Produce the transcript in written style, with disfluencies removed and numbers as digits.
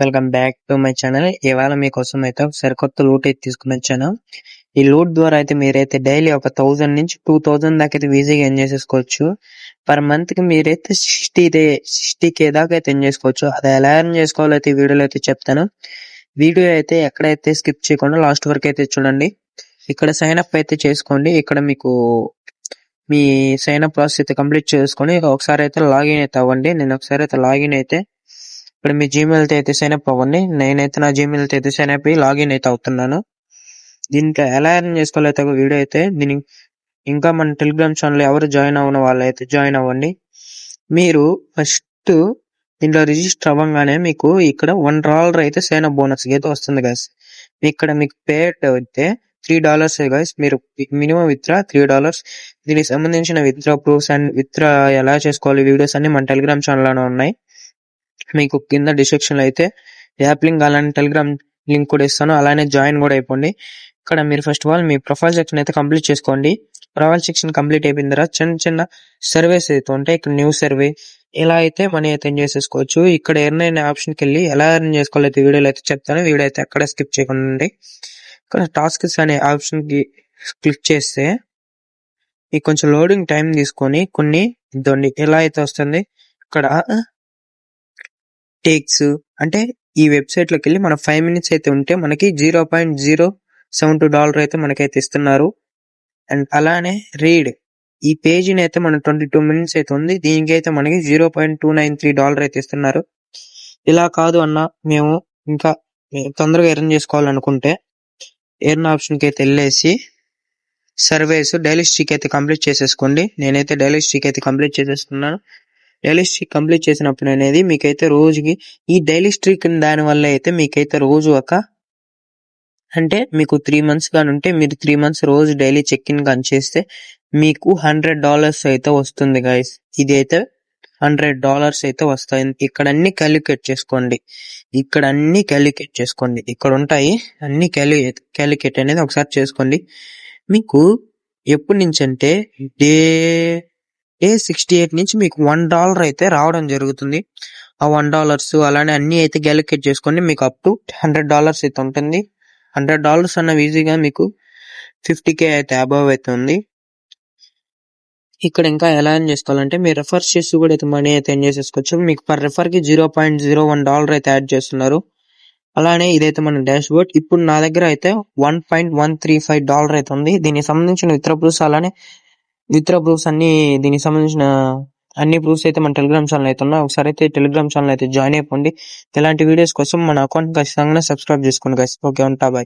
Welcome back to my channel. ఇవాళ మీకోసం అయితే ఒక సరికొత్త లూట్ అయితే తీసుకుని వచ్చాను. ఈ లూట్ ద్వారా అయితే మీరైతే డైలీ ఒక 1000 నుంచి 2000 దాకా అయితే ఈజీగా ఎర్న్ చేసేసుకోవచ్చు. పర్ మంత్ కి మీరైతే 60K దాకా అయితే ఎర్న్ చేసుకోవచ్చు. అది ఎలా ఎర్న్ చేసుకోవాలో అయితే ఈ వీడియోలో అయితే చెప్తాను. వీడియో అయితే ఎక్కడైతే స్కిప్ చేయకుండా లాస్ట్ వరకు అయితే చూడండి. ఇక్కడ సైన్ అప్ అయితే చేసుకోండి. ఇక్కడ మీకు మీ సైన్ అప్ ప్రాసెస్ అయితే కంప్లీట్ చేసుకొని ఒకసారి అయితే లాగిన్ అయితే అవ్వండి. నేను ఒకసారి అయితే లాగిన్ అయితే ఇక్కడ మీ జీమెయిల్ అయితే సైన్ అప్ అవ్వండి. నేనైతే నా జీమెయిల్ అయితే సైన్ అప్ అయ్యి లాగిన్ అయితే అవుతున్నాను. దీంట్లో ఎలా ఎర్న్ చేసుకోవాలి అయితే వీడియో అయితే దీని ఇంకా మన టెలిగ్రామ్ ఛానల్ ఎవరు జాయిన్ అవ్వని వాళ్ళు అయితే జాయిన్ అవ్వండి. మీరు ఫస్ట్ దీంట్లో రిజిస్టర్ అవ్వగానే మీకు ఇక్కడ $1 అయితే సైన్ అప్ బోనస్ అయితే వస్తుంది గైస్. ఇక్కడ మీకు పే అయితే $3 గైస్. మీరు మినిమం విత్డ్రా $3. దీనికి సంబంధించిన విత్డ్రా ప్రూఫ్స్ అండ్ విత్డ్రా ఎలా చేసుకోవాలి వీడియోస్ అన్ని మన టెలిగ్రామ్ ఛానల్లోనే ఉన్నాయి. మీకు కింద డిస్క్రిప్షన్ లో అయితే యాప్ లింక్ అలానే టెలిగ్రామ్ లింక్ కూడా ఇస్తాను. అలానే జాయిన్ కూడా అయిపోండి. ఇక్కడ మీరు first of all me profile section అయితే కంప్లీట్ చేసుకోండి. ప్రొఫైల్ సెక్షన్ కంప్లీట్ అయిపోయిన తర్వాత చిన్న చిన్న సర్వేస్ అయితే ఉంటాయి. ఇక్కడ న్యూ సర్వే ఇలా అయితే మనీ అయితే ఎర్న్ చేసేసుకోవచ్చు. ఇక్కడ ఎర్న్ అయిన ఆప్షన్కి వెళ్ళి ఎలా ఎర్న్ చేసుకోవాలి అయితే వీడియోలో అయితే చెప్తాను. వీడియో అయితే ఎక్కడ స్కిప్ చేయకుండా ఇక్కడ టాస్క్స్ అనే ఆప్షన్ కి క్లిక్ చేస్తే మీకు కొంచెం లోడింగ్ టైం తీసుకొని కొన్ని ఇద్దండి ఎలా అయితే వస్తుంది. ఇక్కడ టేక్స్ అంటే ఈ వెబ్సైట్ లోకి వెళ్ళి మన 5 minutes అయితే ఉంటే మనకి $0.072 అయితే మనకైతే ఇస్తున్నారు. అండ్ అలానే రీడ్ ఈ పేజీని అయితే మన 22 minutes అయితే ఉంది. దీనికైతే మనకి $0.293 అయితే ఇస్తున్నారు. ఇలా కాదు అన్న మేము ఇంకా తొందరగా ఎర్న్ చేసుకోవాలనుకుంటే ఎర్న్ ఆప్షన్ కి అయితే వెళ్ళేసి సర్వేస్ డైలీ స్ట్రీక్ అయితే కంప్లీట్ చేసేసుకోండి. నేనైతే డైలీ స్ట్రీక్ అయితే కంప్లీట్ చేసేసుకున్నాను. డైలీ స్ట్రీక్ కంప్లీట్ చేసినప్పుడు అనేది మీకైతే రోజుకి ఈ డైలీ స్ట్రీక్ దాని వల్ల అయితే మీకైతే రోజు అంటే మీకు 3 months గాని ఉంటే మీరు 3 months రోజు డైలీ చెక్ ఇన్ గాని చేస్తే మీకు $100 అయితే వస్తుంది గైస్. ఇది అయితే $100 అయితే వస్తాయి. ఇక్కడ అన్ని క్యాలిక్యులేట్ చేసుకోండి. ఇక్కడ ఉంటాయి అన్ని క్యాలిక్యులేట్ అనేది ఒకసారి చేసుకోండి. మీకు ఎప్పటి నుంచి అంటే డే 68 నుంచి మీకు $1 అయితే రావడం జరుగుతుంది. ఆ $1 అలానే అన్ని అయితే క్యాలిక్యులేట్ చేసుకోండి. మీకు అప్ టు $100 అయితే ఉంటుంది. $100 అన్న ఈజీగా మీకు 50K అయితే అబవ్ అయితే ఉంది. ఇక్కడ ఇంకా ఎలా ఎర్న్ చేసుకోవాలంటే మీరు రెఫర్ చేసి కూడా అయితే మనీ అయితే ఎర్న్ చేసేసుకోవచ్చు. మీకు పర్ రెఫర్ కి $0.01 అయితే యాడ్ చేస్తున్నారు. అలానే ఇదైతే మన డాష్ బోర్డ్. ఇప్పుడు నా దగ్గర అయితే $1.135 అయితే ఉంది. దీనికి సంబంధించిన విత్డ్రా ప్రూఫ్స్ అలానే విత్డ్రా ప్రూఫ్స్ అన్ని దీనికి సంబంధించిన అన్ని ప్రూఫ్స్ అయితే మన టెలిగ్రామ్ ఛానల్ అయితే ఉన్నాయి. ఒకసారి అయితే టెలిగ్రామ్ ఛానల్ అయితే జాయిన్ అయిపోండి. ఇలాంటి వీడియోస్ కోసం మన అకౌంట్ ఖచ్చితంగా సబ్స్క్రైబ్ చేసుకోండి గైస్. ఓకే, ఉంటా, బాయ్.